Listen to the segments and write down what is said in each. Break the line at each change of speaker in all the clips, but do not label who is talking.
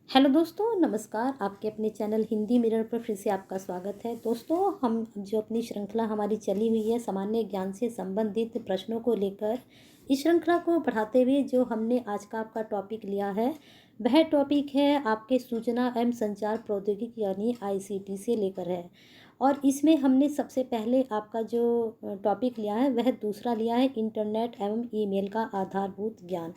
Hello दोस्तों, नमस्कार। आपके अपने चैनल हिंदी मिरर पर फिर से आपका स्वागत है। दोस्तों, हम जो अपनी श्रृंखला हमारी चली हुई है सामान्य ज्ञान से संबंधित प्रश्नों को लेकर, इस श्रृंखला को बढ़ाते हुए जो हमने आज का आपका टॉपिक लिया है वह टॉपिक है आपके सूचना एवं संचार प्रौद्योगिकी यानी आईसीटी से लेकर है। और इसमें हमने सबसे पहले आपका जो टॉपिक लिया है वह दूसरा लिया है इंटरनेट एवं ईमेल का आधारभूत ज्ञान।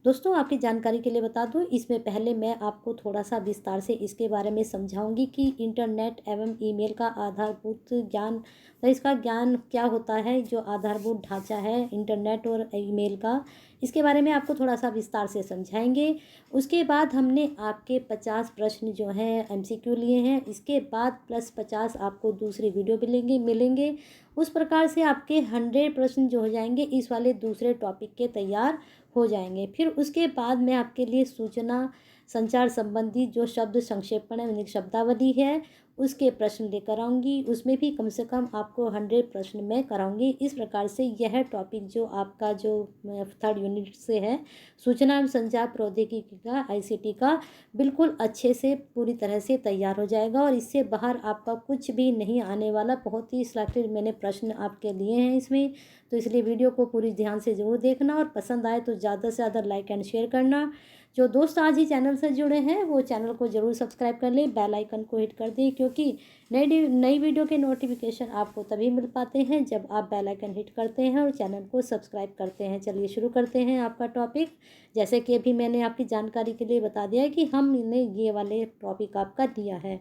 दोस्तों, आपकी जानकारी के लिए बता दूं, इसमें पहले मैं आपको थोड़ा सा विस्तार से इसके बारे में समझाऊंगी कि इंटरनेट एवं ईमेल का आधारभूत ज्ञान, तो इसका ज्ञान क्या होता है, जो आधारभूत ढांचा है इंटरनेट और ईमेल का, इसके बारे में आपको थोड़ा सा विस्तार से समझाएंगे। उसके बाद हमने आपके 50 प्रश्न जो हैं एमसीक्यू लिए हैं, इसके बाद +50 आपको दूसरी वीडियो मिलेंगे। उस प्रकार से आपके 100 प्रश्न जो हो जाएंगे इस वाले दूसरे टॉपिक के तैयार हो जाएंगे। फिर उसके बाद मैं आपके लिए सूचना संचार संबंधी जो शब्द संक्षेपण है यानी शब्दावली है उसके प्रश्न लेकर आऊँगी। उसमें भी कम से कम आपको 100 प्रश्न मैं कराऊंगी। इस प्रकार से यह टॉपिक जो आपका जो 3rd यूनिट से है सूचना एवं संचार प्रौद्योगिकी का आईसीटी का, बिल्कुल अच्छे से पूरी तरह से तैयार हो जाएगा और इससे बाहर आपका कुछ भी नहीं आने वाला। बहुत ही सिलेक्टेड मैंने प्रश्न आपके लिए हैं इसमें, तो इसलिए वीडियो को पूरी ध्यान से ज़रूर देखना और पसंद आए तो ज़्यादा से ज़्यादा लाइक एंड शेयर करना। जो दोस्त आज ही चैनल से जुड़े हैं वो चैनल को ज़रूर सब्सक्राइब कर लें, बेल आइकन को हिट कर दें, क्योंकि नई वीडियो के नोटिफिकेशन आपको तभी मिल पाते हैं जब आप बेल आइकन हिट करते हैं और चैनल को सब्सक्राइब करते हैं। चलिए शुरू करते हैं आपका टॉपिक। जैसे कि अभी मैंने आपकी जानकारी के लिए बता दिया है कि हमने ये वाले टॉपिक आपका दिया है।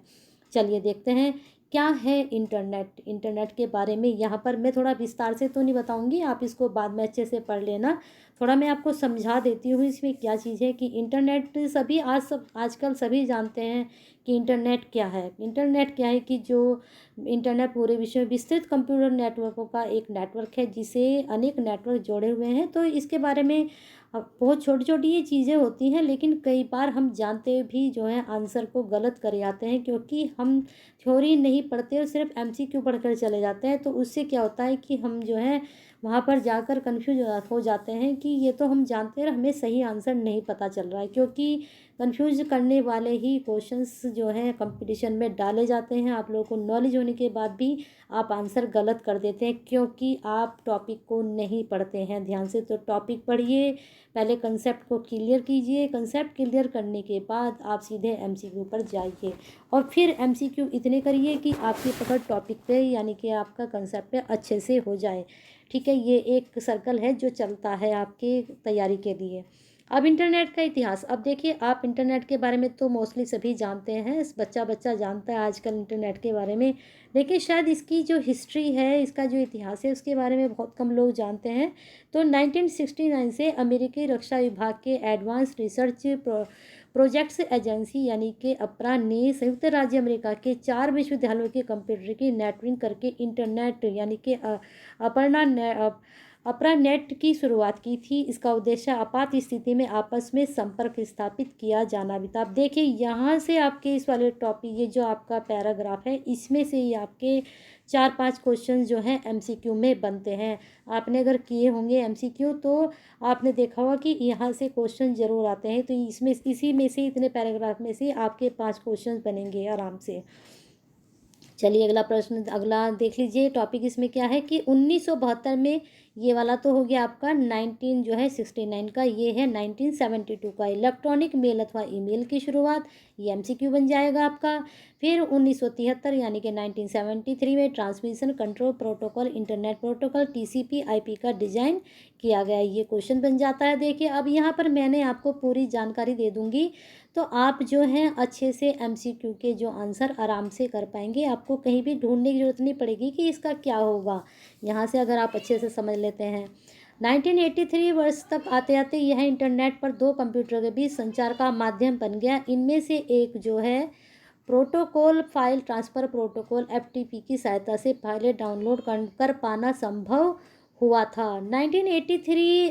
चलिए देखते हैं क्या है इंटरनेट। इंटरनेट के बारे में यहाँ पर मैं थोड़ा विस्तार से तो नहीं बताऊँगी, आप इसको बाद में अच्छे से पढ़ लेना। थोड़ा मैं आपको समझा देती हूँ इसमें क्या चीज़ है कि इंटरनेट सभी आजकल सभी जानते हैं कि इंटरनेट क्या है। इंटरनेट क्या है कि जो इंटरनेट पूरे विश्व में विस्तृत कंप्यूटर नेटवर्कों का एक नेटवर्क है जिसे अनेक नेटवर्क जोड़े हुए हैं। तो इसके बारे में बहुत छोटी छोटी ये चीज़ें होती हैं, लेकिन कई बार हम जानते भी जो है आंसर को गलत कर आते हैं, क्योंकि हम थ्योरी नहीं पढ़ते और सिर्फ एमसीक्यू पढ़कर चले जाते हैं। तो उससे क्या होता है कि हम जो है वहाँ पर जाकर कंफ्यूज हो जाते हैं कि ये तो हम जानते हैं और हमें सही आंसर नहीं पता चल रहा है, क्योंकि कंफ्यूज करने वाले ही क्वेश्चंस जो हैं कंपटीशन में डाले जाते हैं। आप लोगों को नॉलेज होने के बाद भी आप आंसर गलत कर देते हैं, क्योंकि आप टॉपिक को नहीं पढ़ते हैं ध्यान से। तो टॉपिक पढ़िए, पहले कंसेप्ट को क्लियर कीजिए, कंसेप्ट क्लियर करने के बाद आप सीधे एमसीक्यू पर जाइए और फिर एमसीक्यू इतने करिए कि आपकी पकड़ टॉपिक पे यानी कि आपका कंसेप्ट पे अच्छे से हो जाए। ठीक है, ये एक सर्कल है जो चलता है आपके तैयारी के लिए। अब इंटरनेट का इतिहास। अब देखिए, आप इंटरनेट के बारे में तो मोस्टली सभी जानते हैं, बच्चा बच्चा जानता है आजकल इंटरनेट के बारे में, लेकिन शायद इसकी जो हिस्ट्री है, इसका जो इतिहास है उसके बारे में बहुत कम लोग जानते हैं। तो 1969 से अमेरिकी रक्षा विभाग के एडवांस रिसर्च प्रोजेक्ट्स एजेंसी यानी कि अपरा ने संयुक्त राज्य अमेरिका के 4 विश्वविद्यालयों के कंप्यूटर की नेटवर्किंग करके इंटरनेट यानी कि अपर्णा अपरा नेट की शुरुआत की थी। इसका उद्देश्य आपात स्थिति में आपस में संपर्क स्थापित किया जाना भी था। आप देखिए, यहाँ से आपके इस वाले टॉपिक, ये जो आपका पैराग्राफ है, इसमें से ही आपके 4-5 क्वेश्चन जो हैं एमसीक्यू में बनते हैं। आपने अगर किए होंगे एमसीक्यू तो आपने देखा होगा कि यहाँ से क्वेश्चन ज़रूर आते हैं। तो इसमें इसी में से, इतने पैराग्राफ में से आपके 5 क्वेश्चन बनेंगे आराम से। चलिए अगला प्रश्न, अगला देख लीजिए। टॉपिक इसमें क्या है कि 1972 में, ये वाला तो हो गया आपका 19 जो है 69 का, ये है 1972 का इलेक्ट्रॉनिक मेल अथवा ईमेल की शुरुआत। ये एमसीक्यू बन जाएगा आपका। फिर 1973 यानी कि 1973 में transmission control protocol internet protocol TCP IP का डिजाइन किया गया, ये क्वेश्चन बन जाता है। देखिए, अब यहाँ पर मैंने आपको पूरी जानकारी दे दूंगी तो आप जो हैं अच्छे से एमसीक्यू के जो आंसर आराम से कर पाएंगे। आपको कहीं भी ढूंढने की जरूरत नहीं पड़ेगी कि इसका क्या होगा। यहाँ से अगर आप अच्छे से समझ लेते हैं। 1983 वर्ष तक आते आते यह इंटरनेट पर 2 कंप्यूटर के बीच संचार का माध्यम बन गया। इनमें से एक जो है protocol file transfer protocol FTP की सहायता से फाइलें डाउनलोड कर पाना संभव हुआ था। 1983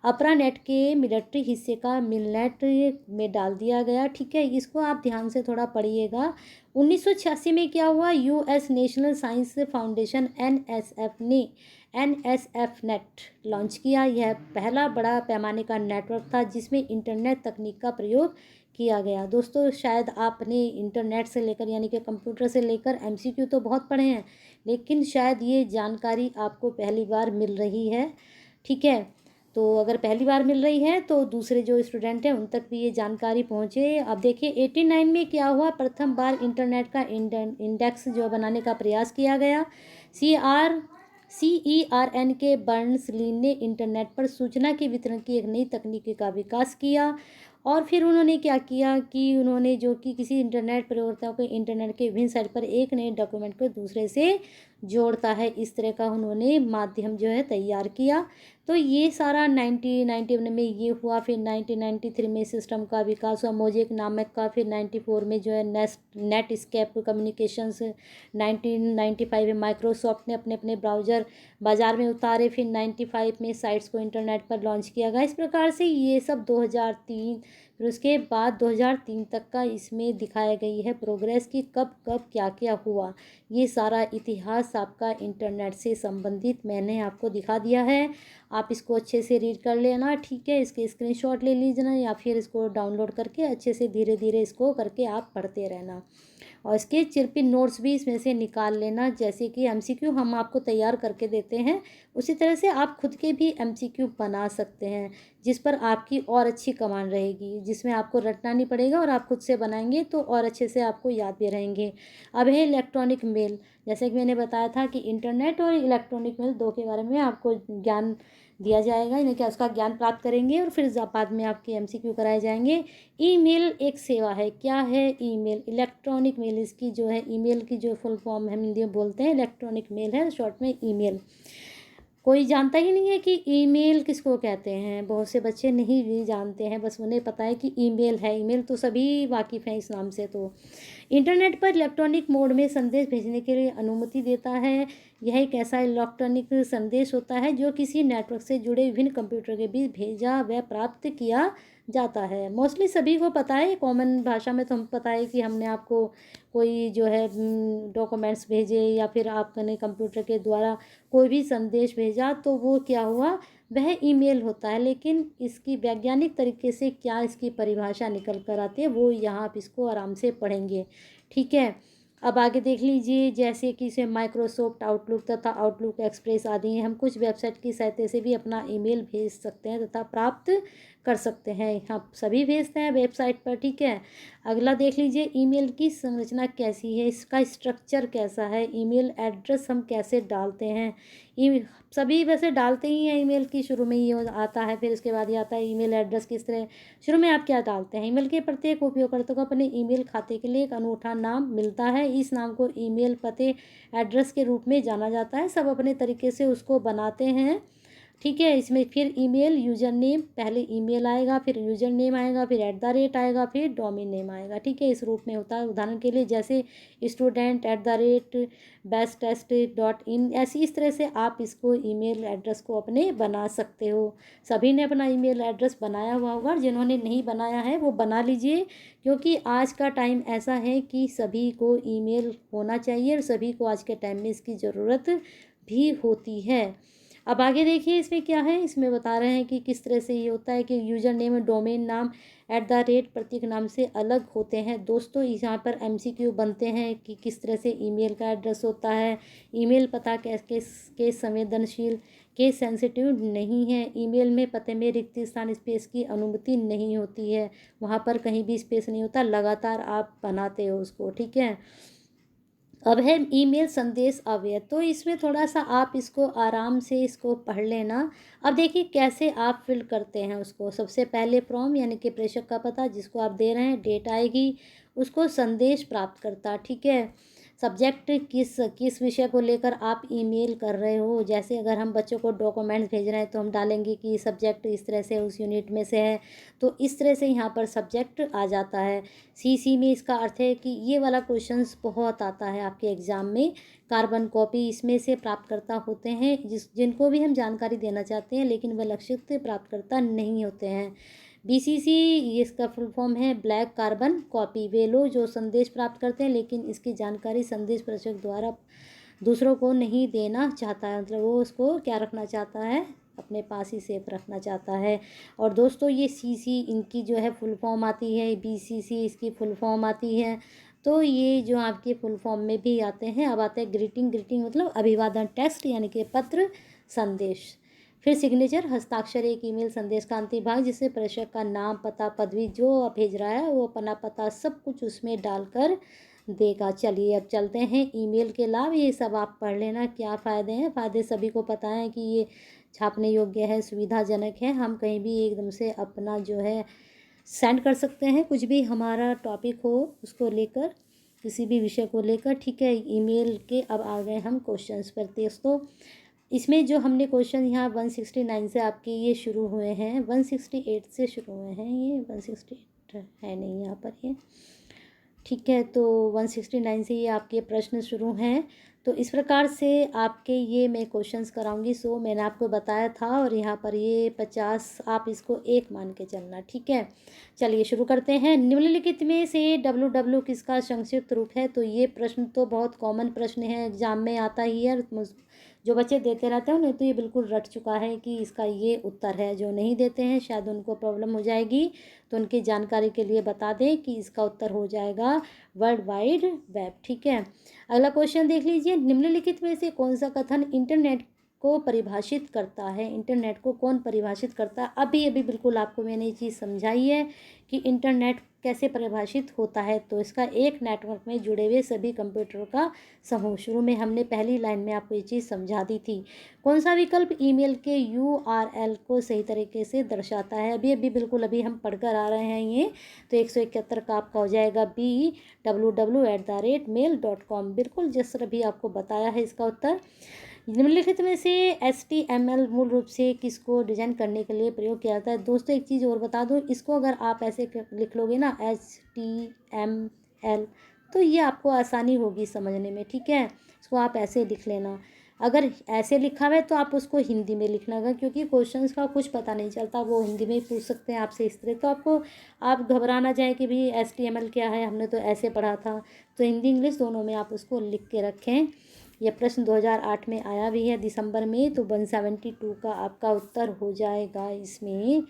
अपरा नेट के मिलिट्री हिस्से का मिलनेट में डाल दिया गया। ठीक है, इसको आप ध्यान से थोड़ा पढ़िएगा। 1986 में क्या हुआ, US national science foundation NSF ने NSF नेट लॉन्च किया। यह पहला बड़ा पैमाने का नेटवर्क था जिसमें इंटरनेट तकनीक का प्रयोग किया गया। दोस्तों, शायद आपने इंटरनेट से लेकर यानी कि कंप्यूटर से लेकर MCQ तो बहुत पढ़े हैं, लेकिन शायद ये जानकारी आपको पहली बार मिल रही है। ठीक है, तो अगर पहली बार मिल रही है तो दूसरे जो स्टूडेंट हैं उन तक भी ये जानकारी पहुँचे। अब देखिए 89 में क्या हुआ, प्रथम बार इंटरनेट का इंडेक्स जो बनाने का प्रयास किया गया। CERN के बर्न्स-ली ने इंटरनेट पर सूचना के वितरण की एक नई तकनीक का विकास किया। और फिर उन्होंने क्या किया कि उन्होंने जो कि किसी इंटरनेट प्रयोगकर्ता को इंटरनेट के विभिन्न साइट पर एक नए डॉक्यूमेंट को दूसरे से जोड़ता है, इस तरह का उन्होंने माध्यम जो है तैयार किया। तो ये सारा 1991 में ये हुआ। फिर 1993 में सिस्टम का विकास हुआ मोज़ेक नामक का। फिर 94 में जो है नेटस्केप कम्युनिकेशंस। 1995 में माइक्रोसॉफ्ट ने अपने अपने ब्राउज़र बाज़ार में उतारे। फिर 95 में साइट्स को इंटरनेट पर लॉन्च किया गया। इस प्रकार से ये सब 2003, फिर उसके बाद 2003 तक का इसमें दिखाया गई है प्रोग्रेस कि कब कब क्या क्या हुआ। ये सारा इतिहास आपका इंटरनेट से संबंधित मैंने आपको दिखा दिया है। आप इसको अच्छे से रीड कर लेना, ठीक है। इसके स्क्रीनशॉट ले लीजिए या फिर इसको डाउनलोड करके अच्छे से धीरे धीरे इसको करके आप पढ़ते रहना। और इसके चिरपिन नोट्स भी इसमें से निकाल लेना। जैसे कि MCQ हम आपको तैयार करके देते हैं, उसी तरह से आप खुद के भी MCQ बना सकते हैं, जिस पर आपकी और अच्छी कमांड रहेगी, जिसमें आपको रटना नहीं पड़ेगा और आप खुद से बनाएंगे तो और अच्छे से आपको याद भी रहेंगे। अब है इलेक्ट्रॉनिक मेल। जैसे कि मैंने बताया था कि इंटरनेट और इलेक्ट्रॉनिक मेल दो के बारे में आपको ज्ञान दिया जाएगा, यानी कि उसका ज्ञान प्राप्त करेंगे और फिर बाद में आपके MCQ कराए जाएंगे। ईमेल एक सेवा है। क्या है ईमेल? इलेक्ट्रॉनिक मेल, इसकी जो है ईमेल की जो फुल फॉर्म हम हिंदी में बोलते हैं इलेक्ट्रॉनिक मेल है, शॉर्ट में ईमेल। कोई जानता ही नहीं है कि ईमेल किसको कहते हैं। बहुत से बच्चे नहीं भी जानते हैं, बस उन्हें पता है कि ईमेल है। ईमेल तो सभी वाकिफ़ हैं इस नाम से। तो इंटरनेट पर इलेक्ट्रॉनिक मोड में संदेश भेजने के लिए अनुमति देता है। यह एक ऐसा इलेक्ट्रॉनिक संदेश होता है जो किसी नेटवर्क से जुड़े विभिन्न कंप्यूटर के बीच भेजा व प्राप्त किया जाता है। मोस्टली सभी को पता है, कॉमन भाषा में तो हम पता है कि हमने आपको कोई जो है डॉक्यूमेंट्स भेजे या फिर आपने कंप्यूटर के द्वारा कोई भी संदेश भेजा तो वो क्या हुआ, वह ईमेल होता है। लेकिन इसकी वैज्ञानिक तरीके से क्या इसकी परिभाषा निकल कर आती है वो यहाँ आप इसको आराम से पढ़ेंगे, ठीक है। अब आगे देख लीजिए, जैसे कि इसे माइक्रोसॉफ्ट आउटलुक तथा आउटलुक एक्सप्रेस आदि हैं। हम कुछ वेबसाइट की सहायता से भी अपना ईमेल भेज सकते हैं तथा प्राप्त कर सकते हैं। हम सभी भेजते हैं वेबसाइट पर, ठीक है। अगला देख लीजिए, ईमेल की संरचना कैसी है, इसका स्ट्रक्चर कैसा है, ईमेल एड्रेस हम कैसे डालते हैं। सभी वैसे डालते ही हैं ईमेल की, शुरू में ये आता है, फिर उसके बाद ये आता है ईमेल एड्रेस किस तरह। शुरू में आप क्या डालते हैं, ईमेल के प्रत्येक उपयोगकर्ता को अपने ईमेल खाते के लिए एक अनूठा नाम मिलता है। इस नाम को ईमेल पते एड्रेस के रूप में जाना जाता है। सब अपने तरीके से उसको बनाते हैं, ठीक है। इसमें फिर ईमेल यूज़र नेम, पहले ईमेल आएगा, फिर यूज़र नेम आएगा, फिर @ आएगा, फिर डोमेन नेम आएगा, ठीक है। इस रूप में होता है। उदाहरण के लिए जैसे स्टूडेंट @bestest.in, ऐसी इस तरह से आप इसको ईमेल एड्रेस को अपने बना सकते हो। सभी ने अपना ईमेल एड्रेस बनाया हुआ होगा, जिन्होंने नहीं बनाया है वो बना लीजिए, क्योंकि आज का टाइम ऐसा है कि सभी को ईमेल होना चाहिए और सभी को आज के टाइम में इसकी ज़रूरत भी होती है। अब आगे देखिए इसमें क्या है, इसमें बता रहे हैं कि किस तरह से ये होता है कि यूज़र नेम और डोमेन नाम @ प्रतीक नाम से अलग होते हैं। दोस्तों यहाँ पर MCQ बनते हैं कि किस तरह से ईमेल का एड्रेस होता है। ईमेल पता के संवेदनशील केस सेंसिटिव नहीं है। ईमेल में पते में रिक्त स्थान स्पेस की अनुमति नहीं होती है, वहाँ पर कहीं भी स्पेस नहीं होता, लगातार आप बनाते हो उसको, ठीक है। अब है ईमेल संदेश अवयव। तो इसमें थोड़ा सा आप इसको आराम से इसको पढ़ लेना। अब देखिए कैसे आप फिल करते हैं उसको। सबसे पहले फ्रॉम यानी कि प्रेषक का पता जिसको आप दे रहे हैं, डेट आएगी, उसको संदेश प्राप्त करता, ठीक है। सब्जेक्ट किस विषय को लेकर आप ईमेल कर रहे हो। जैसे अगर हम बच्चों को डॉक्यूमेंट्स भेज रहे हैं तो हम डालेंगे कि सब्जेक्ट इस तरह से उस यूनिट में से है, तो इस तरह से यहाँ पर सब्जेक्ट आ जाता है। CC में इसका अर्थ है कि ये वाला क्वेश्चंस बहुत आता है आपके एग्ज़ाम में। कार्बन कॉपी इसमें से प्राप्तकर्ता होते हैं जिनको भी हम जानकारी देना चाहते हैं, लेकिन वह लक्षित प्राप्तकर्ता नहीं होते हैं। BCC ये इसका फुल फॉर्म है ब्लैक कार्बन कॉपी। वे लोग जो संदेश प्राप्त करते हैं लेकिन इसकी जानकारी संदेश प्रेषक द्वारा दूसरों को नहीं देना चाहता है, मतलब वो उसको क्या रखना चाहता है, अपने पास ही सेफ रखना चाहता है। और दोस्तों ये CC इनकी जो है फुल फॉर्म आती है, BCC इसकी फुल फॉर्म आती है। तो ये जो आपके फुल फॉर्म में भी आते हैं। अब आते हैं ग्रीटिंग। ग्रीटिंग मतलब अभिवादन टेक्स्ट यानी कि पत्र संदेश। फिर सिग्नेचर हस्ताक्षर एक ईमेल संदेश का अंतिम भाग, जिससे प्रेषक का नाम, पता, पदवी जो भेज रहा है वो अपना पता सब कुछ उसमें डालकर देगा। चलिए अब चलते हैं ईमेल के लाभ। ये सब आप पढ़ लेना, क्या फ़ायदे हैं। फ़ायदे सभी को पता है कि ये छापने योग्य है, सुविधाजनक है। हम कहीं भी एकदम से अपना जो है सेंड कर सकते हैं, कुछ भी हमारा टॉपिक हो उसको लेकर, किसी भी विषय को लेकर, ठीक है। ईमेल के अब आ गए हम क्वेश्चंस पर। दोस्तों इसमें जो हमने क्वेश्चन यहाँ 169 से आपके ये शुरू हुए हैं, 168 से शुरू हुए हैं, ये 168 है नहीं यहाँ पर ये, ठीक है। तो 169 से ये आपके प्रश्न शुरू हैं। तो इस प्रकार से आपके ये मैं क्वेश्चंस कराऊंगी। सो मैंने आपको बताया था, और यहाँ पर ये 50 आप इसको 1 मान के चलना, ठीक है। चलिए शुरू करते हैं। निम्नलिखित में से WW किसका संक्षिप्त रूप है। तो ये प्रश्न तो बहुत कॉमन प्रश्न है, एग्जाम में आता ही है। जो बच्चे देते रहते हैं उन्हें तो ये बिल्कुल रट चुका है कि इसका ये उत्तर है। जो नहीं देते हैं शायद उनको प्रॉब्लम हो जाएगी, तो उनकी जानकारी के लिए बता दें कि इसका उत्तर हो जाएगा वर्ल्ड वाइड वेब, ठीक है। अगला क्वेश्चन देख लीजिए। निम्नलिखित में से कौन सा कथन इंटरनेट को परिभाषित करता है। इंटरनेट को कौन परिभाषित करता है। अभी अभी बिल्कुल आपको मैंने ये चीज़ समझाई है कि इंटरनेट कैसे परिभाषित होता है। तो इसका एक नेटवर्क में जुड़े हुए सभी कंप्यूटरों का समूह। शुरू में हमने पहली लाइन में आपको ये चीज़ समझा दी थी। कौन सा विकल्प ईमेल के URL को सही तरीके से दर्शाता है। अभी अभी बिल्कुल अभी हम पढ़कर आ रहे हैं ये। तो 171 का आपका हो जाएगा B www@mail.com। बिल्कुल जिस तरह भी आपको बताया है इसका उत्तर। निम्नलिखित में से HTML मूल रूप से किसको डिजाइन करने के लिए प्रयोग किया जाता है। दोस्तों एक चीज़ और बता दूं, इसको अगर आप ऐसे लिख लोगे ना HTML, तो ये आपको आसानी होगी समझने में, ठीक है। इसको आप ऐसे लिख लेना। अगर ऐसे लिखा हुआ है तो आप उसको हिंदी में लिखना होगा, क्योंकि क्वेश्चंस का कुछ पता नहीं चलता, वो हिंदी में ही पूछ सकते हैं आपसे इस तरह। तो आपको आप घबरा ना जाए कि भी HTML क्या है, हमने तो ऐसे पढ़ा था। तो हिंदी इंग्लिश दोनों में आप उसको लिख के रखें। यह प्रश्न 2008 में आया भी है दिसंबर में। तो 172 का आपका उत्तर हो जाएगा इसमें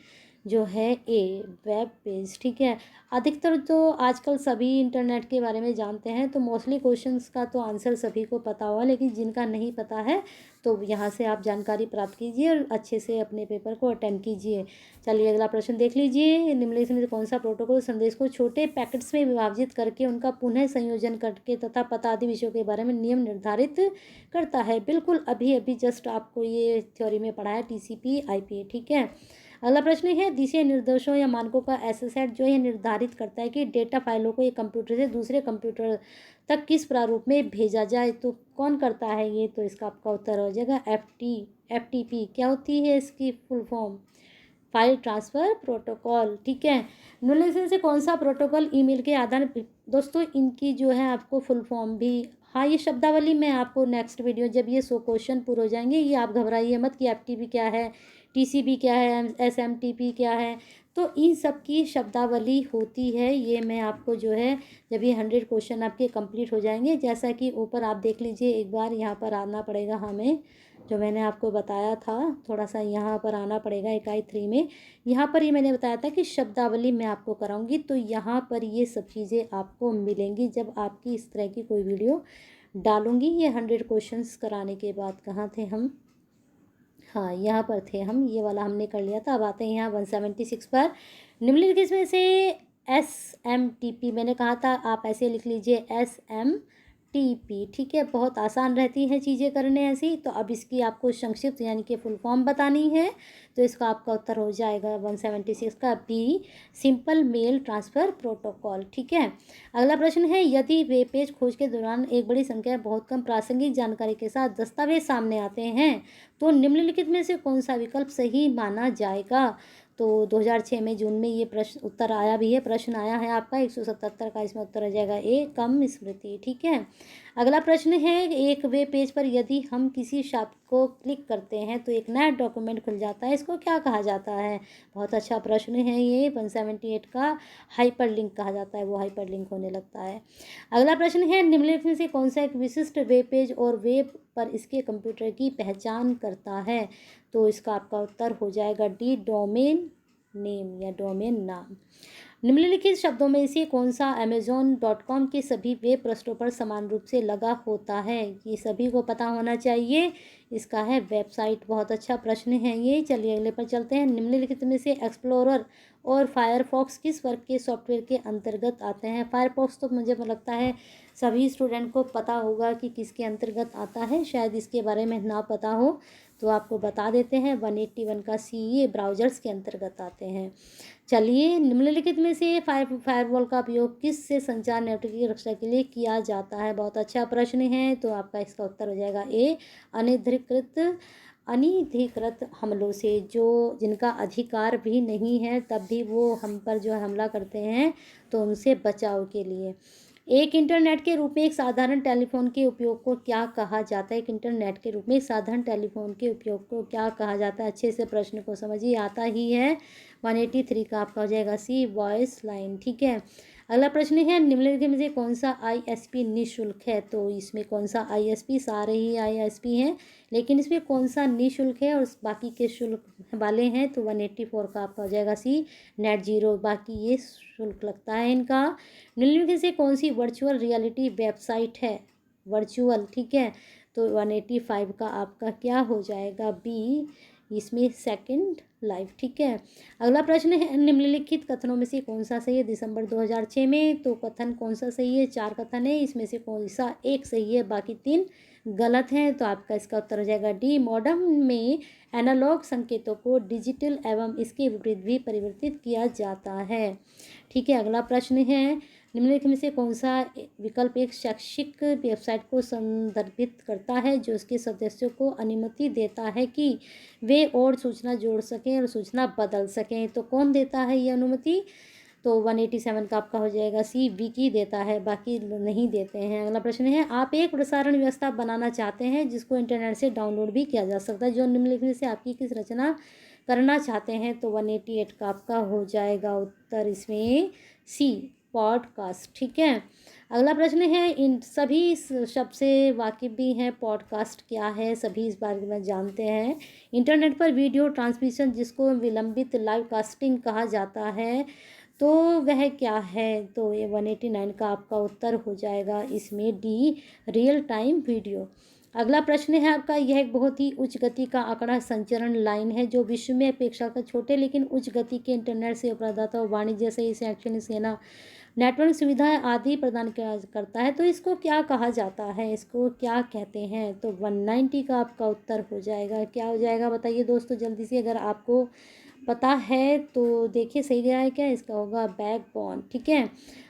जो है A वेब पेज, ठीक है। अधिकतर तो आजकल सभी इंटरनेट के बारे में जानते हैं, तो मोस्टली क्वेश्चंस का तो आंसर सभी को पता होगा, लेकिन जिनका नहीं पता है तो यहाँ से आप जानकारी प्राप्त कीजिए और अच्छे से अपने पेपर को अटेम्प्ट कीजिए। चलिए अगला प्रश्न देख लीजिए। निम्नलिखित में से कौन सा प्रोटोकॉल संदेश को छोटे पैकेट्स में विभाजित करके उनका पुनः संयोजन करके तथा पता आदि विषयों के बारे में नियम निर्धारित करता है। बिल्कुल अभी अभी जस्ट आपको ये थ्योरी में पढ़ा है, TCP/IP, ठीक है। अगला प्रश्न है, दिशा निर्देशों या मानकों का ऐसा सेट जो यह निर्धारित करता है कि डेटा फाइलों को एक कंप्यूटर से दूसरे कंप्यूटर तक किस प्रारूप में भेजा जाए। तो कौन करता है ये। तो इसका आपका उत्तर हो जाएगा FTP। क्या होती है इसकी full form, file transfer protocol, ठीक है। निम्नलिखित से कौन सा प्रोटोकॉल ईमेल के आदान। दोस्तों इनकी जो है आपको फुल फॉर्म भी, हाँ ये शब्दावली मैं आपको नेक्स्ट वीडियो जब ये 100 क्वेश्चन पूरे हो जाएंगे, ये आप घबराइए मत कि FTP क्या है, TCP क्या है, SMTP क्या है। तो इन सब की शब्दावली होती है, ये मैं आपको जो है जब ये 100 क्वेश्चन आपके कंप्लीट हो जाएंगे, जैसा कि ऊपर आप देख लीजिए, एक बार यहाँ पर आना पड़ेगा हमें, जो मैंने आपको बताया था थोड़ा सा यहाँ पर आना पड़ेगा इकाई 3 में। यहाँ पर ये मैंने बताया था कि शब्दावली मैं आपको कराऊंगी, तो यहाँ पर ये सब चीज़ें आपको मिलेंगी जब आपकी इस तरह की कोई वीडियो डालूंगी। ये 100 क्वेश्चंस कराने के बाद कहाँ थे हम, हाँ यहाँ पर थे हम, ये वाला हमने कर लिया था। अब आते हैं यहाँ 176 पर। निम्नलिखित में से SMTP मैंने कहा था, आप ऐसे लिख लीजिए SMTP, ठीक है। बहुत आसान रहती हैं चीज़ें करने ऐसी। तो अब इसकी आपको संक्षिप्त यानी कि फुल फॉर्म बतानी है। तो इसका आपका उत्तर हो जाएगा 176 का B simple mail transfer protocol, ठीक है। अगला प्रश्न है, यदि वेब पेज खोज के दौरान एक बड़ी संख्या बहुत कम प्रासंगिक जानकारी के साथ दस्तावेज सामने आते हैं, तो निम्नलिखित में से कौन सा विकल्प सही माना जाएगा। तो 2006 में जून में ये प्रश्न उत्तर आया भी है, प्रश्न आया है आपका 177 का, इसमें उत्तर हो जाएगा A कम स्मृति, ठीक है। अगला प्रश्न है, एक वेब पेज पर यदि हम किसी शब्द को क्लिक करते हैं तो एक नया डॉक्यूमेंट खुल जाता है, इसको क्या कहा जाता है? बहुत अच्छा प्रश्न है ये। 178 का हाइपरलिंक कहा जाता है, वो हाइपरलिंक होने लगता है। अगला प्रश्न है, निम्नलिखित में से कौन सा एक विशिष्ट वेब पेज और वेब पर इसके कंप्यूटर की पहचान करता है? तो इसका आपका उत्तर हो जाएगा डी, डोमेन नेम या डोमेन नाम। निम्नलिखित शब्दों में से कौन सा Amazon.com के सभी वेब पृष्ठों पर समान रूप से लगा होता है? ये सभी को पता होना चाहिए। इसका है वेबसाइट। बहुत अच्छा प्रश्न है ये। चलिए अगले पर चलते हैं। निम्नलिखित में से एक्सप्लोरर और फायरफॉक्स किस वर्ग के सॉफ्टवेयर के अंतर्गत आते हैं? फायरफॉक्स तो मुझे लगता है सभी स्टूडेंट को पता होगा कि किसके अंतर्गत आता है, शायद इसके बारे में ना पता हो तो आपको बता देते हैं। 181 का सी, ये ब्राउज़र्स के अंतर्गत आते हैं। चलिए, निम्नलिखित में से फायरवॉल का उपयोग किस से संचार नेटवर्क की रक्षा के लिए किया जाता है? बहुत अच्छा प्रश्न है। तो आपका इसका उत्तर हो जाएगा ए, अनधिकृत हमलों से, जिनका अधिकार भी नहीं है तब भी वो हम पर जो हमला करते हैं, तो उनसे बचाव के लिए। एक इंटरनेट के रूप में एक साधारण टेलीफोन के उपयोग को क्या कहा जाता है? एक इंटरनेट के रूप में एक साधारण टेलीफोन के उपयोग को क्या कहा जाता है? अच्छे से प्रश्न को समझिए, आता ही है। 183 का आपका हो जाएगा सी, वॉइस लाइन। ठीक है। अगला प्रश्न है, निम्नलिखित में से कौन सा ISP निःशुल्क है? तो इसमें कौन सा ISP, सारे ही ISP हैं, लेकिन इसमें कौन सा निःशुल्क है और बाकी के शुल्क वाले हैं? तो 184 का आपका हो जाएगा सी, नेट जीरो। बाकी ये शुल्क लगता है इनका। निम्नलिखित से कौन सी वर्चुअल रियलिटी वेबसाइट है? वर्चुअल, ठीक है। तो 185 का आपका क्या हो जाएगा? बी, इसमें सेकंड लाइफ। ठीक है। अगला प्रश्न है, निम्नलिखित कथनों में से कौन सा सही है? दिसंबर 2006 में तो कथन कौन सा सही है? 4 कथन है, इसमें से कौन सा एक सही है, बाकी 3 गलत हैं। तो आपका इसका उत्तर हो जाएगा डी, मॉडर्न में एनालॉग संकेतों को डिजिटल एवं इसके विपरीत भी परिवर्तित किया जाता है। ठीक है। अगला प्रश्न है, निम्नलिखित में से कौन सा विकल्प एक शैक्षिक वेबसाइट को संदर्भित करता है जो उसके सदस्यों को अनुमति देता है कि वे और सूचना जोड़ सकें और सूचना बदल सकें? तो कौन देता है ये अनुमति? तो 187 का आपका हो जाएगा सी, विकी देता है, बाकी नहीं देते हैं। अगला प्रश्न है, आप एक प्रसारण व्यवस्था बनाना चाहते हैं जिसको इंटरनेट से डाउनलोड भी किया जा सकता है, जो निम्नलिखित से आपकी किस रचना करना चाहते हैं? तो 188 का आपका हो जाएगा उत्तर इसमें सी, पॉडकास्ट। ठीक है। अगला प्रश्न है, इन सभी इस शब्द से वाकिफ भी हैं, पॉडकास्ट क्या है, सभी इस बारे में जानते हैं। इंटरनेट पर वीडियो ट्रांसमिशन जिसको विलंबित लाइव कास्टिंग कहा जाता है, तो वह क्या है? तो ये 189 का आपका उत्तर हो जाएगा इसमें डी, रियल टाइम वीडियो। अगला प्रश्न है आपका, यह एक बहुत ही उच्च गति का आंकड़ा संचरण लाइन है जो विश्व में अपेक्षाकृत छोटे लेकिन उच्च गति के इंटरनेट से प्रदाता और वाणिज्य से शैक्षणिक सेना नेटवर्क सुविधाएं आदि प्रदान करता है। तो इसको क्या कहा जाता है, इसको क्या कहते हैं? तो 190 का आपका उत्तर हो जाएगा, क्या हो जाएगा बताइए दोस्तों जल्दी से, अगर आपको पता है तो देखिए सही गया है क्या? इसका होगा बैकबोन। ठीक है।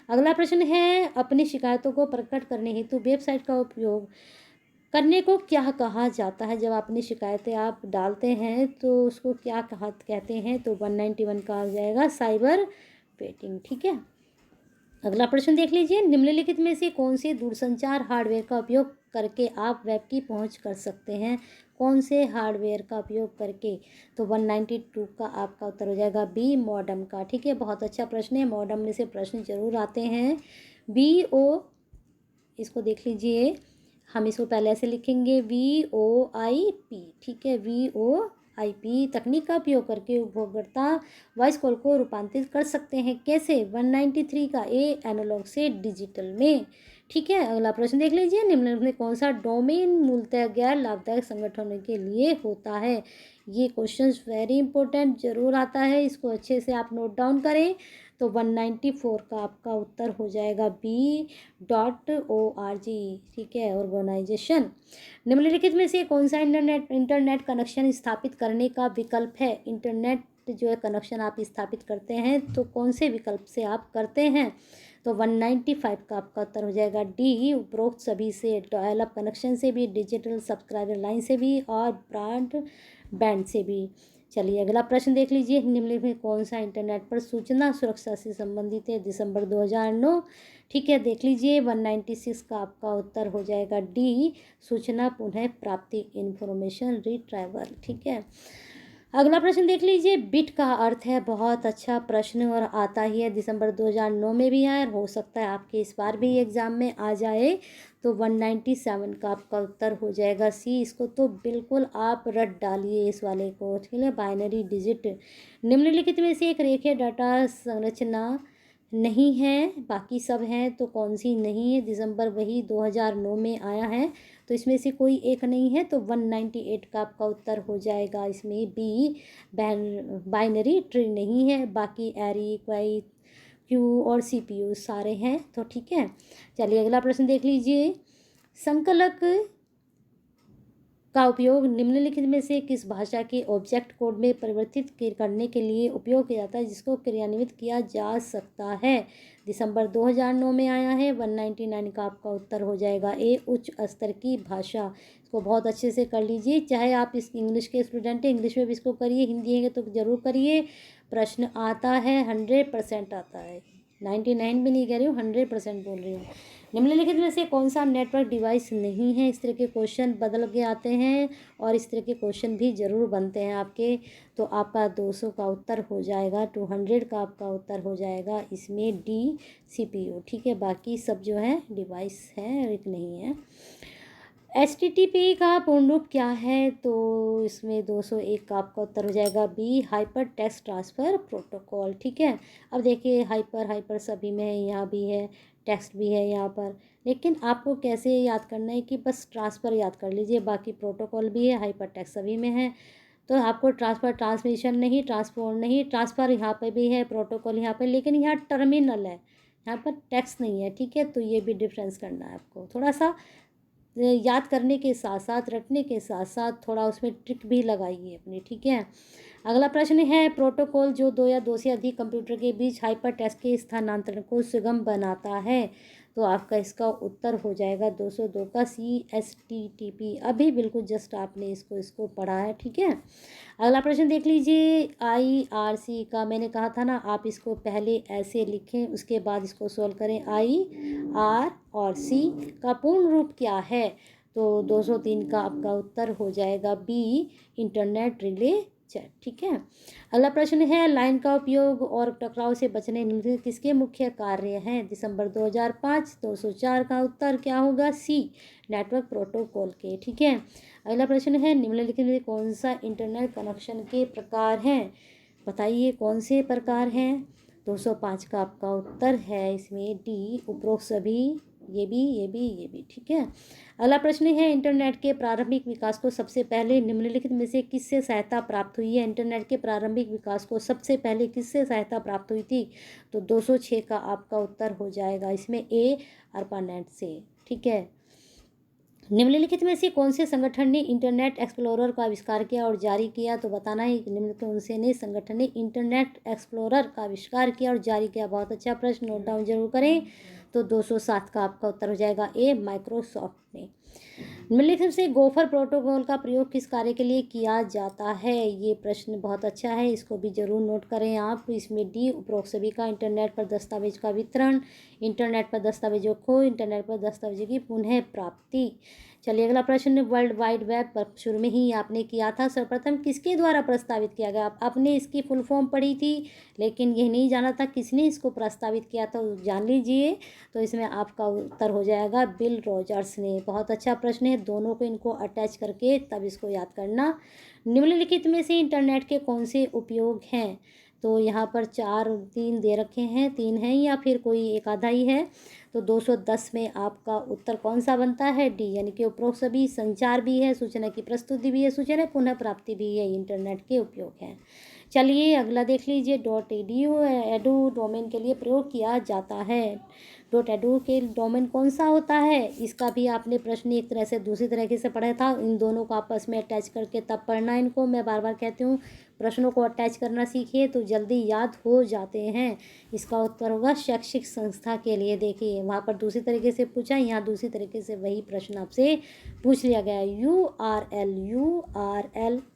अगला प्रश्न है, अपनी शिकायतों को प्रकट करने हेतु वेबसाइट का उपयोग करने को क्या कहा जाता है? जब अपनी शिकायतें आप डालते हैं तो उसको क्या कहते हैं? तो 191 का आ जाएगा साइबर पेटिंग। ठीक है। अगला प्रश्न देख लीजिए, निम्नलिखित में से कौन से दूरसंचार हार्डवेयर का उपयोग करके आप वेब की पहुंच कर सकते हैं? कौन से हार्डवेयर का उपयोग करके? तो 192 का आपका उत्तर हो जाएगा बी, मॉडेम का। ठीक है। बहुत अच्छा प्रश्न है, मॉडेम में से प्रश्न जरूर आते हैं। BO, इसको देख लीजिए, हम इसको पहले ऐसे लिखेंगे VOIP। ठीक है। VOIP तकनीक का उपयोग करके उपभोक्ता वॉइस कॉल को रूपांतरित कर सकते हैं। कैसे? 193 का ए, एनालॉग से डिजिटल में। ठीक है। अगला प्रश्न देख लीजिए, निम्नलिखित में कौन सा डोमेन मूलतः गैर लाभदायक संगठनों के लिए होता है? ये क्वेश्चन वेरी इंपॉर्टेंट जरूर आता है, इसको अच्छे से आप नोट डाउन करें। तो 194 का आपका उत्तर हो जाएगा B.org। ठीक है। ऑर्गेनाइजेशन। निम्नलिखित में से कौन सा इंटरनेट कनेक्शन स्थापित करने का विकल्प है? इंटरनेट जो है कनेक्शन आप स्थापित करते हैं तो कौन से विकल्प से आप करते हैं? तो 195 का आपका उत्तर हो जाएगा डी, उपरोक्त सभी से, डायल अप कनेक्शन से भी, डिजिटल सब्सक्राइबर लाइन से भी और ब्रॉडबैंड से भी। चलिए अगला प्रश्न देख लीजिए, निम्नलिखित में कौन सा इंटरनेट पर सूचना सुरक्षा से संबंधित है? दिसंबर 2009। ठीक है, देख लीजिए 196 का आपका उत्तर हो जाएगा डी, सूचना पुनः प्राप्ति, इंफॉर्मेशन रिट्राइवल। ठीक है, अगला प्रश्न देख लीजिए, बिट का अर्थ है, बहुत अच्छा प्रश्न और आता ही है, दिसंबर 2009 में भी आया और हो सकता है आपके इस बार भी एग्जाम में आ जाए। तो 197 का आपका उत्तर हो जाएगा सी। इसको तो बिल्कुल आप रट डालिए इस वाले को। ठीक है, बाइनरी डिजिट। निम्नलिखित में से एक रेखीय डाटा संरचना नहीं है, बाकी सब हैं, तो कौन सी नहीं है? दिसंबर वही 2009 में आया है, तो इसमें से कोई एक नहीं है, तो 198 का आपका उत्तर हो जाएगा इसमें बी, बाइनरी ट्री नहीं है, बाकी एरी, क्वाई, क्यू और सीपीयू सारे हैं। तो ठीक है, चलिए अगला प्रश्न देख लीजिए, संकलक का उपयोग निम्नलिखित में से किस भाषा के ऑब्जेक्ट कोड में परिवर्तित करने के लिए उपयोग किया जाता है, जिसको क्रियान्वित किया जा सकता है? दिसंबर 2009 में आया है। 199 का आपका उत्तर हो जाएगा ए, उच्च स्तर की भाषा। इसको बहुत अच्छे से कर लीजिए, चाहे आप इस इंग्लिश के स्टूडेंट हैं, इंग्लिश में भी इसको करिए, हिंदी है तो ज़रूर करिए। प्रश्न आता है, 100% आता है, 99 भी नहीं कह रही हूँ, 100% बोल रही हूँ। निम्नलिखित में से कौन सा नेटवर्क डिवाइस नहीं है? इस तरह के क्वेश्चन बदल के आते हैं और इस तरह के क्वेश्चन भी ज़रूर बनते हैं आपके। तो आपका 200 का उत्तर हो जाएगा, 200 का आपका उत्तर हो जाएगा इसमें डी, सीपीयू। ठीक है, बाकी सब जो है डिवाइस है, एक नहीं है। HTTP का पूर्ण रूप क्या है? तो इसमें 201 का आपका उत्तर हो जाएगा B, hyper text transfer protocol. ठीक है, अब देखिए हाइपर सभी में है, यहाँ भी है, टेक्स्ट भी है यहाँ पर, लेकिन आपको कैसे याद करना है कि बस ट्रांसफ़र याद कर लीजिए, बाकी प्रोटोकॉल भी है, हाइपर टेक्स्ट सभी में है। तो आपको ट्रांसफ़र, ट्रांसमिशन नहीं, ट्रांसपोर्ट नहीं, ट्रांसफ़र यहाँ पे भी है, प्रोटोकॉल यहाँ पे, लेकिन यहाँ टर्मिनल है, यहाँ पर टेक्स्ट नहीं है। ठीक है, तो ये भी डिफरेंस करना है आपको, थोड़ा सा याद करने के साथ साथ, रटने के साथ साथ थोड़ा उसमें ट्रिक भी लगाइए अपनी। ठीक है, अगला प्रश्न है, प्रोटोकॉल जो दो या दो से अधिक कंप्यूटर के बीच हाइपर टेक्स्ट के स्थानांतरण को सुगम बनाता है? तो आपका इसका उत्तर हो जाएगा 202 का सी, HTTP। अभी बिल्कुल जस्ट आपने इसको पढ़ा है। ठीक है, अगला प्रश्न देख लीजिए, IRC का मैंने कहा था ना, आप इसको पहले ऐसे लिखें, उसके बाद इसको सोल्व करें। IRC का पूर्ण रूप क्या है? तो 203 का आपका उत्तर हो जाएगा बी, इंटरनेट रिले चैट। ठीक है, अगला प्रश्न है, लाइन का उपयोग और टकराव से बचने निम्नलिखित किसके मुख्य कार्य हैं? दिसंबर 2005। 204 का उत्तर क्या होगा? सी, नेटवर्क प्रोटोकॉल के। ठीक है, अगला प्रश्न है, निम्नलिखित में कौन सा इंटरनेट कनेक्शन के प्रकार हैं? बताइए कौन से प्रकार हैं? 205 का आपका उत्तर है इसमें डी, उपरोक्त सभी, ये भी। ठीक है, अगला प्रश्न है, इंटरनेट के प्रारंभिक विकास को सबसे पहले निम्नलिखित में से किससे सहायता प्राप्त हुई है? इंटरनेट के प्रारंभिक विकास को सबसे पहले किससे सहायता प्राप्त हुई थी? तो 206 का आपका उत्तर हो जाएगा इसमें ए, ARPANET से। ठीक है, निम्नलिखित में से कौन से संगठन ने इंटरनेट एक्सप्लोरर का आविष्कार किया और जारी किया? तो बताना है निम्नलिखित कौन से ने संगठन ने इंटरनेट एक्सप्लोरर का आविष्कार किया और जारी किया। बहुत अच्छा प्रश्न, नोट डाउन जरूर करें। तो 207 का आपका उत्तर हो जाएगा ए, माइक्रोसॉफ्ट ने। निम्नलिखित से गोफर प्रोटोकॉल का प्रयोग किस कार्य के लिए किया जाता है? ये प्रश्न बहुत अच्छा है, इसको भी जरूर नोट करें आप। इसमें डी, उपरोक्त सभी का, इंटरनेट पर दस्तावेज का वितरण, इंटरनेट पर दस्तावेजों को, इंटरनेट पर दस्तावेजों की पुनः प्राप्ति। चलिए अगला प्रश्न, वर्ल्ड वाइड वेब पर शुरू में ही आपने किया था, सर्वप्रथम किसके द्वारा प्रस्तावित किया गया? आपने इसकी फुल फॉर्म पढ़ी थी, लेकिन यह नहीं जाना था किसने इसको प्रस्तावित किया था, जान लीजिए। तो इसमें आपका उत्तर हो जाएगा बिल रॉजर्स ने। बहुत अच्छा प्रश्न है, दोनों को इनको अटैच करके तब इसको याद करना। निम्नलिखित में से इंटरनेट के कौन से उपयोग हैं? तो यहाँ पर 3 दे रखे हैं, 3 हैं या फिर कोई एक आधा ही है। तो 210 में आपका उत्तर कौन सा बनता है? डी, यानी कि उपरोक्त सभी, संचार भी है, सूचना की प्रस्तुति भी है, सूचना पुनः प्राप्ति भी है, इंटरनेट के उपयोग हैं। चलिए अगला देख लीजिए। .edu डोमेन के लिए प्रयोग किया जाता है। .edu के डोमेन कौन सा होता है, इसका भी आपने प्रश्न एक तरह से दूसरी तरीके से पढ़ा था। इन दोनों को आपस में अटैच करके तब पढ़ना इनको। मैं बार बार कहती हूँ प्रश्नों को अटैच करना सीखिए तो जल्दी याद हो जाते हैं। इसका उत्तर होगा शैक्षिक संस्था के लिए। देखिए वहाँ पर दूसरी तरीके से पूछा, यहाँ दूसरी तरीके से वही प्रश्न आपसे पूछ लिया गया। URL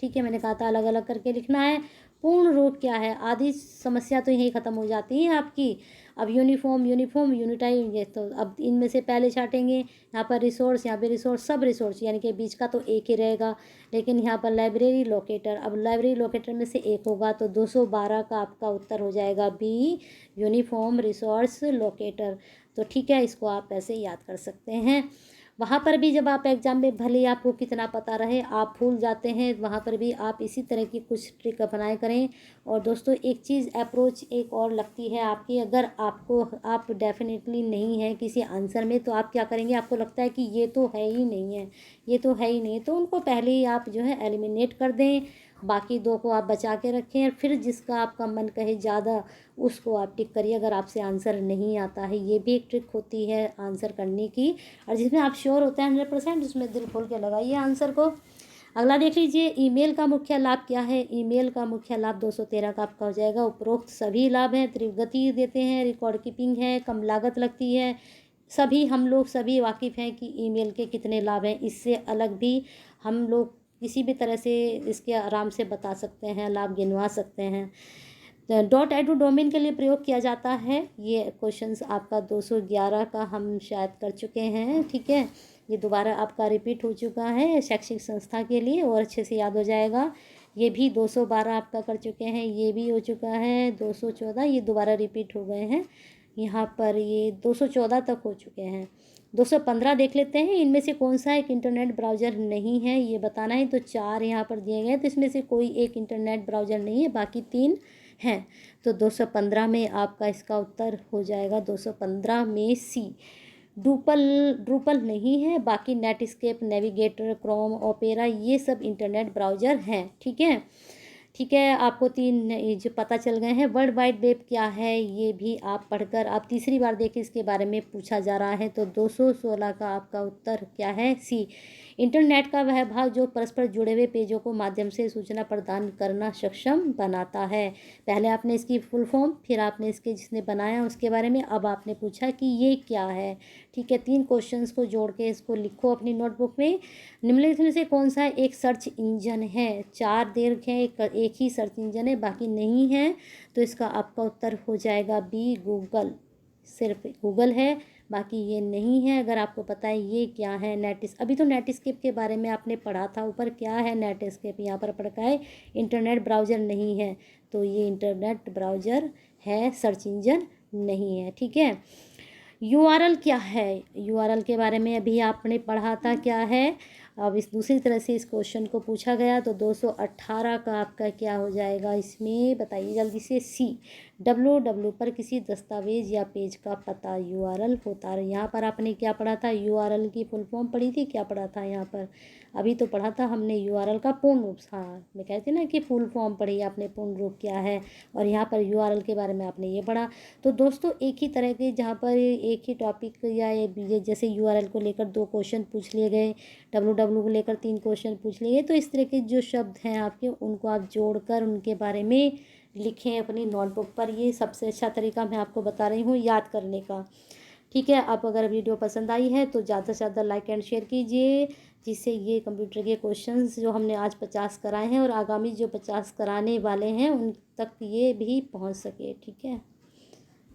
ठीक है, मैंने कहा था अलग अलग करके लिखना है। पूर्ण रूप क्या है, आधी समस्या तो यहीं ख़त्म हो जाती है आपकी। अब यूनिफॉर्म यूनिटाइज, ये तो अब इनमें से पहले छाटेंगे। यहाँ पर रिसोर्स, यहाँ पे रिसोर्स, सब रिसोर्स यानी कि बीच का तो एक ही रहेगा। लेकिन यहाँ पर लाइब्रेरी लोकेटर, अब लाइब्रेरी लोकेटर में से एक होगा तो 212 का आपका उत्तर हो जाएगा बी, यूनिफॉर्म रिसोर्स लोकेटर। तो ठीक है, इसको आप ऐसे याद कर सकते हैं। वहाँ पर भी जब आप एग्ज़ाम में भले आपको कितना पता रहे आप भूल जाते हैं, वहाँ पर भी आप इसी तरह की कुछ ट्रिक अपनाए करें। और दोस्तों एक चीज़ अप्रोच एक और लगती है आपकी, अगर आपको आप डेफिनेटली नहीं है किसी आंसर में तो आप क्या करेंगे, आपको लगता है कि ये तो है ही नहीं है, ये तो है ही नहीं, तो उनको पहले ही आप जो है एलिमिनेट कर दें। बाकी दो को आप बचा के रखें और फिर जिसका आपका मन कहे ज़्यादा उसको आप टिक करिए अगर आपसे आंसर नहीं आता है। ये भी एक ट्रिक होती है आंसर करने की। और जिसमें आप श्योर होते हैं 100% उसमें दिल खोल के लगाइए आंसर को। अगला देख लीजिए, ईमेल का मुख्य लाभ क्या है। ईमेल का मुख्य लाभ 213 का आपका हो जाएगा। उपरोक्त सभी लाभ हैं, तीव्र गति देते हैं, रिकॉर्ड कीपिंग है, कम लागत लगती है। सभी हम लोग सभी वाकिफ़ हैं कि ईमेल के कितने लाभ हैं। इससे अलग भी हम लोग किसी भी तरह से इसके आराम से बता सकते हैं, लाभ गिनवा सकते हैं। .edu डोमेन के लिए प्रयोग किया जाता है। ये क्वेश्चंस आपका 211 का हम शायद कर चुके हैं। ठीक है, ये दोबारा आपका रिपीट हो चुका है शैक्षिक संस्था के लिए और अच्छे से याद हो जाएगा। ये भी 212 आपका कर चुके हैं, ये भी हो चुका है 214, ये दोबारा रिपीट हो गए हैं। यहाँ पर ये 214 तक हो चुके हैं। 215 देख लेते हैं, इनमें से कौन सा एक इंटरनेट ब्राउज़र नहीं है ये बताना है। तो 4 यहाँ पर दिए गए, तो इसमें से कोई एक इंटरनेट ब्राउज़र नहीं है, बाकी 3 हैं। तो 215 में आपका इसका उत्तर हो जाएगा 215 में सी। ड्रूपल नहीं है, बाकी नेटस्केप, नेविगेटर, क्रोम, ओपेरा ये सब इंटरनेट ब्राउज़र हैं। ठीक है, ठीक है, आपको 3 ये जो पता चल गए हैं। वर्ल्ड वाइड वेब क्या है ये भी आप पढ़कर आप तीसरी बार देखिए, इसके बारे में पूछा जा रहा है। तो 216 का आपका उत्तर क्या है, सी। इंटरनेट का वह भाग जो परस्पर जुड़े हुए पेजों को माध्यम से सूचना प्रदान करना सक्षम बनाता है। पहले आपने इसकी फुल फॉर्म, फिर आपने इसके जिसने बनाया उसके बारे में, अब आपने पूछा कि ये क्या है। ठीक है, 3 क्वेश्चंस को जोड़ के इसको लिखो अपनी नोटबुक में। निम्नलिखित में से कौन सा एक सर्च इंजन है। 4 दीर्घ है, एक ही सर्च इंजन है, बाकी नहीं है। तो इसका आपका उत्तर हो जाएगा बी, गूगल। सिर्फ गूगल है, बाकी ये नहीं है। अगर आपको पता है ये क्या है, अभी तो नेटस्केप के बारे में आपने पढ़ा था ऊपर, क्या है नेटस्केप, यहाँ पर पढ़ा है इंटरनेट ब्राउज़र नहीं है। तो ये इंटरनेट ब्राउज़र है, सर्च इंजन नहीं है। ठीक है, URL क्या है, URL के बारे में अभी आपने पढ़ा था क्या है। अब इस दूसरी तरह से इस क्वेश्चन को पूछा गया तो 218 का आपका क्या हो जाएगा इसमें, बताइए जल्दी से। सी, www पर किसी दस्तावेज या पेज का पता URL होता है। यहाँ पर आपने क्या पढ़ा था, URL की फुल फॉर्म पढ़ी थी, क्या पढ़ा था यहाँ पर, अभी तो पढ़ा था हमने URL का पूर्ण रूप। हाँ, मैं कहती ना कि फुल फॉर्म पढ़ी आपने, पूर्ण रूप क्या है, और यहाँ पर URL के बारे में आपने ये पढ़ा। तो दोस्तों एक ही तरह के जहाँ पर एक ही टॉपिक या ये जैसे URL को लेकर 2 क्वेश्चन पूछ लिए गए, www को लेकर 3 क्वेश्चन पूछ लिए गए, तो इस तरह के जो शब्द हैं आपके उनको आप जोड़कर उनके बारे में लिखें अपनी नोटबुक पर। ये सबसे अच्छा तरीका मैं आपको बता रही हूँ याद करने का। ठीक है, आप अगर वीडियो पसंद आई है तो ज़्यादा से ज़्यादा लाइक एंड शेयर कीजिए, जिससे ये कंप्यूटर के क्वेश्चंस जो हमने आज 50 कराए हैं और आगामी जो 50 कराने वाले हैं उन तक ये भी पहुंच सके। ठीक है।